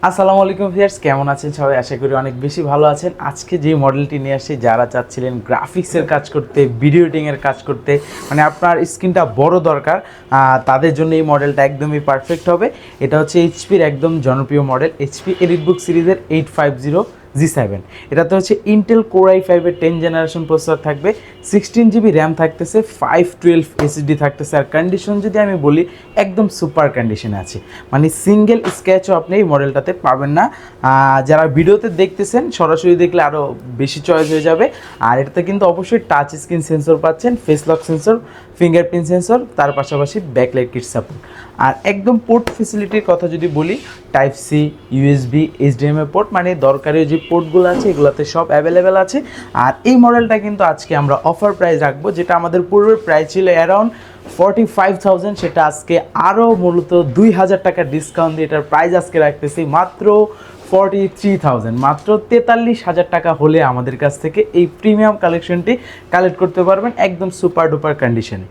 আসসালামু আলাইকুম ভিউয়ার্স, কেমন আছেন সবাই? আশা করি অনেক বেশি ভালো আছেন। আজকে যে মডেলটি নিয়ে আসছি, যারা চাচ্ছিলেন গ্রাফিক্সের কাজ করতে, ভিডিও এডিটিংয়ের কাজ করতে, মানে আপনার স্ক্রিনটা বড় দরকার, তাদের জন্য এই মডেলটা একদমই পারফেক্ট হবে। এটা হচ্ছে এইচপির একদম জনপ্রিয় মডেল, এইচপি এলিটবুক সিরিজের 850G7। এটাতে হচ্ছে ইন্টেল কোর i5-এর 10 জেনারেশন প্রসেসর থাকবে, 16GB র্যাম থাকতেছে, 512 এসএসডি থাকতেছে। আর কন্ডিশন যদি আমি বলি, একদম সুপার কন্ডিশনে আছে, মানে সিঙ্গেল স্ক্র্যাচও আপনি এই মডেলটাতে পাবেন না। যারা ভিডিওতে দেখতেছেন, সরাসরি দেখলে আরও বেশি চয়েস হয়ে যাবে। আর এটাতে কিন্তু অবশ্যই টাচ স্ক্রিন সেন্সর পাচ্ছেন, face lock sensor, fingerprint sensor, তার পাশাপাশি ব্যাকলাইট কিট সাপোর্ট। আর একদম পোর্ট ফেসিলিটির কথা যদি বলি, type C, USB, HDMI port, মানে দরকারি যে পোর্টগুলো আছে এগুলোতে সব অ্যাভেলেবেল আছে। আর এই মডেলটা কিন্তু আজকে আমরা অফার প্রাইস রাখবো, যেটা আমাদের পূর্বের প্রাইস ছিল অ্যারাউন্ড 45,000, সেটা আজকে আরও মূলত 2,000 টাকা ডিসকাউন্ট দিয়ে এটার প্রাইস আজকে রাখতেছি মাত্র 43,000। মাত্র 43,000 টাকা হলে আমাদের কাছ থেকে এই প্রিমিয়াম কালেকশনটি কালেক্ট করতে পারবেন একদম সুপার ডুপার কন্ডিশনে।